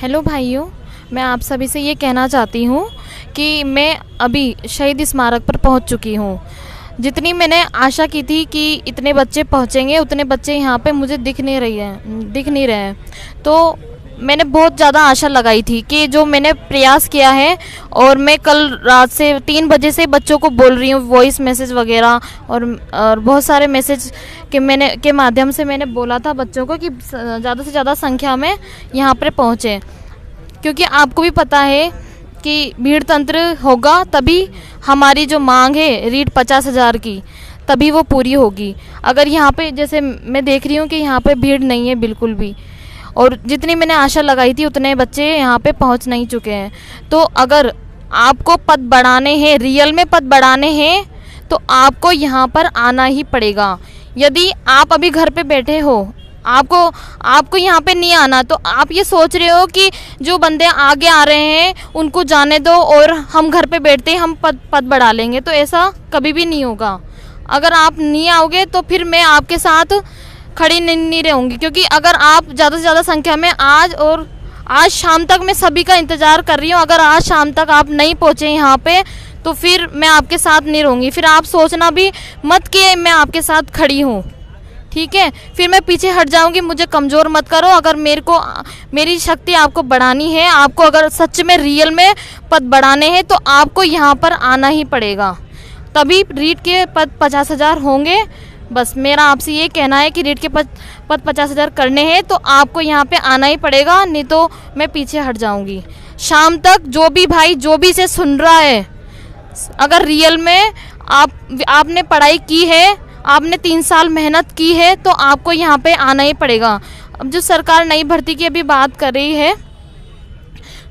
Hello भाइयों, मैं आप सभी से ये कहना चाहती हूँ कि मैं अभी शहीद स्मारक पर पहुँच चुकी हूँ। जितनी मैंने आशा की थी कि इतने बच्चे पहुँचेंगे, उतने बच्चे यहाँ पे मुझे दिख नहीं रहे हैं। तो मैंने बहुत ज़्यादा आशा लगाई थी कि जो मैंने प्रयास किया है, और मैं कल रात से 3 बजे से बच्चों को बोल रही हूँ, वॉइस मैसेज वगैरह और बहुत सारे मैसेज के माध्यम से मैंने बोला था बच्चों को कि ज़्यादा से ज़्यादा संख्या में यहाँ पर पहुँचें, क्योंकि आपको भी पता है कि भीड़ तंत्र होगा तभी हमारी जो मांग है रीट 50,000 की, तभी वो पूरी होगी। अगर यहाँ पे जैसे मैं देख रही हूँ कि यहाँ पे भीड़ नहीं है बिल्कुल भी, और जितनी मैंने आशा लगाई थी उतने बच्चे यहाँ पे पहुँच नहीं चुके हैं। तो अगर आपको पद बढ़ाने हैं, रियल में पद बढ़ाने हैं, तो आपको यहाँ पर आना ही पड़ेगा। यदि आप अभी घर पे बैठे हो, आपको यहाँ पे नहीं आना, तो आप ये सोच रहे हो कि जो बंदे आगे आ रहे हैं उनको जाने दो और हम घर पे बैठते ही हम पद बढ़ा लेंगे, तो ऐसा कभी भी नहीं होगा। अगर आप नहीं आओगे तो फिर मैं आपके साथ खड़ी नहीं रहूँगी, क्योंकि अगर आप ज़्यादा से ज़्यादा संख्या में आज शाम तक मैं सभी का इंतज़ार कर रही हूँ। अगर आज शाम तक आप नहीं पहुँचे यहाँ पे तो फिर मैं आपके साथ नहीं रहूँगी। फिर आप सोचना भी मत कि मैं आपके साथ खड़ी हूँ, ठीक है? फिर मैं पीछे हट जाऊंगी, मुझे कमज़ोर मत करो। अगर मेरी शक्ति आपको बढ़ानी है, आपको अगर सच में रियल में पद बढ़ाने हैं, तो आपको यहाँ पर आना ही पड़ेगा, तभी रीट के पद 50,000 होंगे। बस मेरा आपसे ये कहना है कि रीट के पद 50,000 करने हैं तो आपको यहाँ पे आना ही पड़ेगा, नहीं तो मैं पीछे हट जाऊंगी। शाम तक जो भी भाई जो भी से सुन रहा है, अगर रियल में आपने पढ़ाई की है, आपने 3 साल मेहनत की है, तो आपको यहाँ पे आना ही पड़ेगा। अब जो सरकार नई भर्ती की अभी बात कर रही है,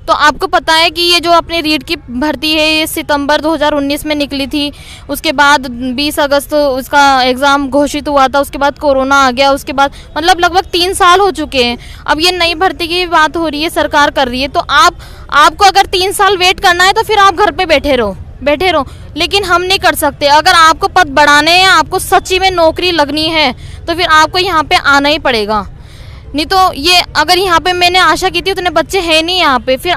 तो आपको पता है कि ये जो अपनी रीट की भर्ती है ये सितंबर 2019 में निकली थी। उसके बाद 20 अगस्त उसका एग्ज़ाम घोषित हुआ था, उसके बाद कोरोना आ गया, उसके बाद मतलब लगभग 3 साल हो चुके हैं। अब ये नई भर्ती की बात हो रही है, सरकार कर रही है, तो आपको अगर 3 साल वेट करना है तो फिर आप घर पर बैठे रहो, लेकिन हम नहीं कर सकते। अगर आपको पद बढ़ाने हैं, आपको सच्ची में नौकरी लगनी है, तो फिर आपको यहाँ पे आना ही पड़ेगा। नहीं तो ये अगर यहाँ पे मैंने आशा की थी उतने बच्चे हैं नहीं यहाँ पे, फिर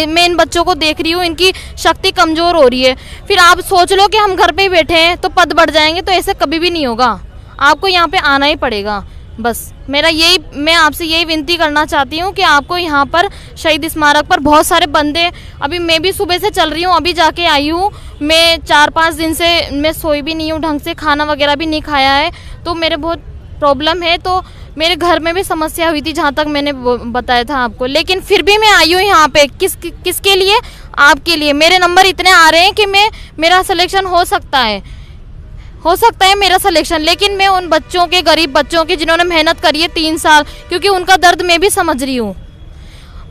मैं इन बच्चों को देख रही हूँ, इनकी शक्ति कमज़ोर हो रही है, फिर आप सोच लो कि हम घर पे ही बैठे हैं तो पद बढ़ जाएंगे, तो ऐसे कभी भी नहीं होगा। आपको यहाँ पे आना ही पड़ेगा। बस मैं आपसे यही विनती करना चाहती हूँ कि आपको यहाँ पर शहीद स्मारक पर बहुत सारे बंदे, अभी मैं भी सुबह से चल रही हूँ, अभी जाके आई हूँ। मैं 4-5 दिन से मैं सोई भी नहीं हूँ ढंग से, खाना वगैरह भी नहीं खाया है, तो मेरे बहुत प्रॉब्लम है। तो मेरे घर में भी समस्या हुई थी, जहाँ तक मैंने बताया था आपको, लेकिन फिर भी मैं आई हूँ यहाँ पे। किसके लिए? आपके लिए। मेरे नंबर इतने आ रहे हैं कि मेरा सिलेक्शन हो सकता है मेरा सिलेक्शन, लेकिन मैं उन बच्चों के, गरीब बच्चों के, जिन्होंने मेहनत करी है 3 साल, क्योंकि उनका दर्द मैं भी समझ रही हूँ।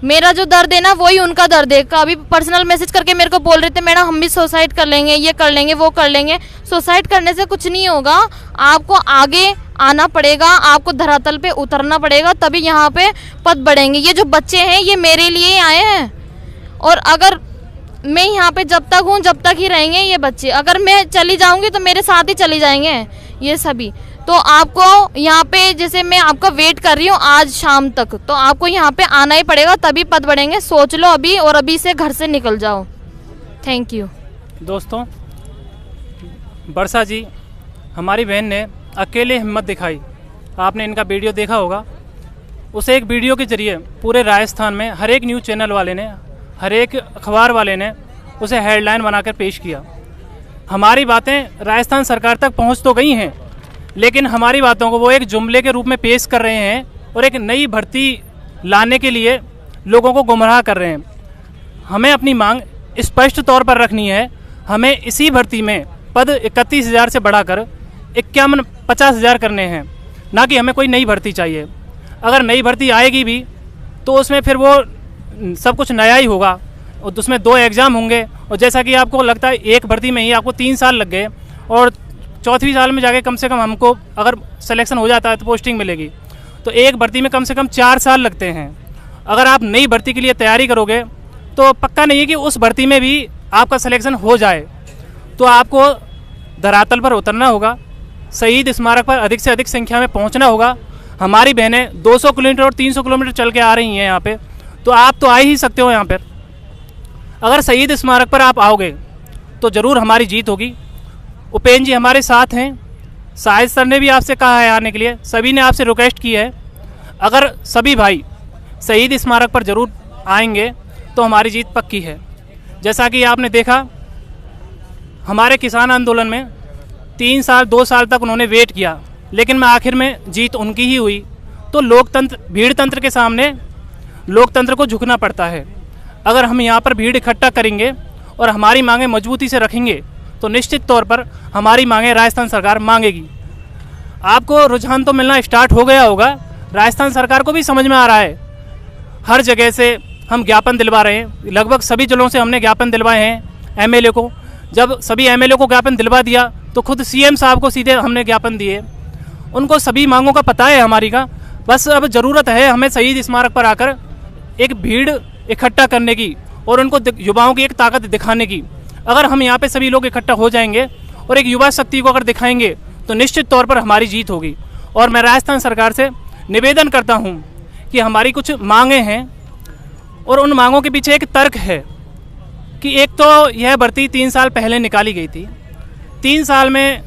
मेरा जो दर्द है ना वही उनका दर्द है। अभी पर्सनल मैसेज करके मेरे को बोल रहे थे, मैडम हम भी सुसाइड कर लेंगे, ये कर लेंगे, वो कर लेंगे। सुसाइड करने से कुछ नहीं होगा, आपको आगे आना पड़ेगा, आपको धरातल पे उतरना पड़ेगा, तभी यहाँ पे पद बढ़ेंगे। ये जो बच्चे हैं ये मेरे लिए आए हैं, और अगर मैं यहाँ पे जब तक हूँ जब तक ही रहेंगे ये बच्चे। अगर मैं चली जाऊँगी तो मेरे साथ ही चली जाएंगे ये सभी। तो आपको यहाँ पे, जैसे मैं आपका वेट कर रही हूँ आज शाम तक, तो आपको यहाँ पे आना ही पड़ेगा, तभी पद बढ़ेंगे। सोच लो अभी, और अभी से घर से निकल जाओ। Thank you. दोस्तों, वर्षा जी हमारी बहन ने अकेले हिम्मत दिखाई। आपने इनका वीडियो देखा होगा। उसे एक वीडियो के जरिए पूरे राजस्थान में हर एक न्यूज़ चैनल वाले ने, हर एक अखबार वाले ने उसे हेडलाइन बनाकर पेश किया। हमारी बातें राजस्थान सरकार तक पहुंच तो गई हैं, लेकिन हमारी बातों को वो एक जुमले के रूप में पेश कर रहे हैं और एक नई भर्ती लाने के लिए लोगों को गुमराह कर रहे हैं। हमें अपनी मांग स्पष्ट तौर पर रखनी है। हमें इसी भर्ती में पद 31,000 से बढ़ाकर 50,000 करने हैं, ना कि हमें कोई नई भर्ती चाहिए। अगर नई भर्ती आएगी भी तो उसमें फिर वो सब कुछ नया ही होगा, और उसमें 2 एग्ज़ाम होंगे, और जैसा कि आपको लगता है एक भर्ती में ही आपको 3 साल लग गए, और 4वीं साल में जाके कम से कम हमको अगर सिलेक्शन हो जाता है तो पोस्टिंग मिलेगी, तो एक भर्ती में कम से कम 4 साल लगते हैं। अगर आप नई भर्ती के लिए तैयारी करोगे तो पक्का नहीं है कि उस भर्ती में भी आपका सिलेक्शन हो जाए। तो आपको धरातल पर उतरना होगा, शहीद स्मारक पर अधिक से अधिक संख्या में पहुंचना होगा। हमारी बहनें 200 किलोमीटर और 300 किलोमीटर चल के आ रही हैं यहाँ पे, तो आप तो आ ही सकते हो यहाँ पर। अगर शहीद स्मारक पर आप आओगे तो ज़रूर हमारी जीत होगी। उपेंद्र जी हमारे साथ हैं, शाहिद सर ने भी आपसे कहा है आने के लिए, सभी ने आपसे रिक्वेस्ट की है। अगर सभी भाई शहीद स्मारक पर ज़रूर आएंगे तो हमारी जीत पक्की है। जैसा कि आपने देखा हमारे किसान आंदोलन में 3 साल 2 साल तक उन्होंने वेट किया, लेकिन में आखिर में जीत उनकी ही हुई। तो लोकतंत्र, भीड़ तंत्र के सामने लोकतंत्र को झुकना पड़ता है। अगर हम यहाँ पर भीड़ इकट्ठा करेंगे और हमारी मांगें मजबूती से रखेंगे तो निश्चित तौर पर हमारी मांगें राजस्थान सरकार मांगेगी। आपको रुझान तो मिलना स्टार्ट हो गया होगा, राजस्थान सरकार को भी समझ में आ रहा है। हर जगह से हम ज्ञापन दिलवा रहे हैं, लगभग सभी जिलों से हमने ज्ञापन दिलवाए हैं एमएलए को। जब सभी एमएलए को ज्ञापन दिलवा दिया तो खुद सीएम साहब को सीधे हमने ज्ञापन दिए। उनको सभी मांगों का पता है हमारी का, बस अब ज़रूरत है हमें शहीद स्मारक पर आकर एक भीड़ इकट्ठा करने की और उनको युवाओं की एक ताकत दिखाने की। अगर हम यहाँ पे सभी लोग इकट्ठा हो जाएंगे और एक युवा शक्ति को अगर दिखाएंगे तो निश्चित तौर पर हमारी जीत होगी। और मैं राजस्थान सरकार से निवेदन करता हूँ कि हमारी कुछ मांगें हैं और उन मांगों के पीछे एक तर्क है कि एक तो यह भर्ती 3 साल पहले निकाली गई थी, 3 साल में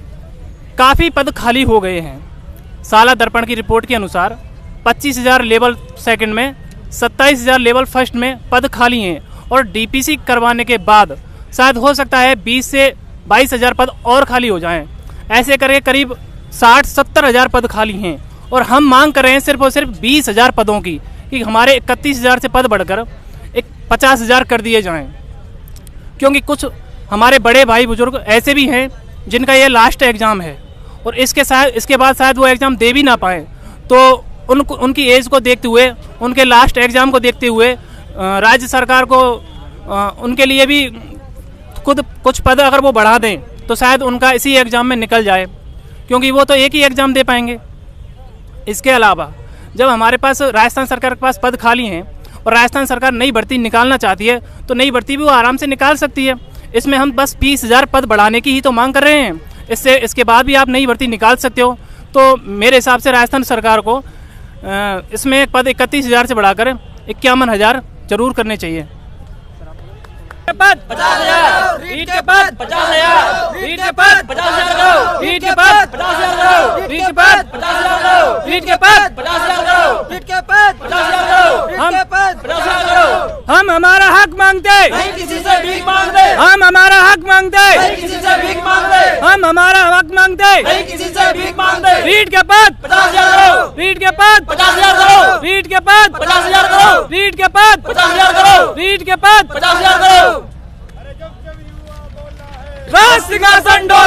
काफ़ी पद खाली हो गए हैं। साला दर्पण की रिपोर्ट के अनुसार 25,000 लेवल सेकंड में, 27,000 लेवल फर्स्ट में पद खाली हैं और डीपीसी करवाने के बाद शायद हो सकता है 20 से 22,000 पद और खाली हो जाएं। ऐसे करके करीब 60-70 हज़ार पद खाली हैं और हम मांग कर रहे हैं सिर्फ और सिर्फ 20,000 पदों की कि हमारे 31,000 से पद बढ़कर 50,000 कर दिए जाएं। क्योंकि कुछ हमारे बड़े भाई बुजुर्ग ऐसे भी हैं जिनका ये लास्ट एग्ज़ाम है और इसके बाद शायद वो एग्ज़ाम दे भी ना पाएँ। तो उनकी एज को देखते हुए, उनके लास्ट एग्ज़ाम को देखते हुए राज्य सरकार को उनके लिए भी खुद कुछ पद अगर वो बढ़ा दें तो शायद उनका इसी एग्ज़ाम में निकल जाए, क्योंकि वो तो एक ही एग्ज़ाम दे पाएंगे। इसके अलावा जब हमारे पास राजस्थान सरकार के पास पद खाली हैं और राजस्थान सरकार नई भर्ती निकालना चाहती है तो नई भर्ती भी वो आराम से निकाल सकती है। इसमें हम बस 20,000 पद बढ़ाने की ही तो मांग कर रहे हैं। इसके बाद भी आप नई भर्ती निकाल सकते हो। तो मेरे हिसाब से राजस्थान सरकार को इसमें पद 31,000 से बढ़ाकर 51,000 जरूर करने चाहिए। पद 50,000, रीट के पद 50,000, रीट के पद 50,000, रीट के पद 50,000, रीट के पद 50,000, रीट के पद 50,000, रीट के पद 50,000, रीट के पद 50,000। हम हमारा हक मांगते, नहीं किसी से भीख मांगते, हम हमारा हक मांगते, नहीं किसी से भीख मांगते, हम हमारा हक मांगते, नहीं किसी से भीख मांगते। रीट के पद 50,000, रीट के पद 50,000, रीट के पद 50,000, रीट के पद 50,000, रीट के पद 50,000। राष्ट्र सिंहासन डोला।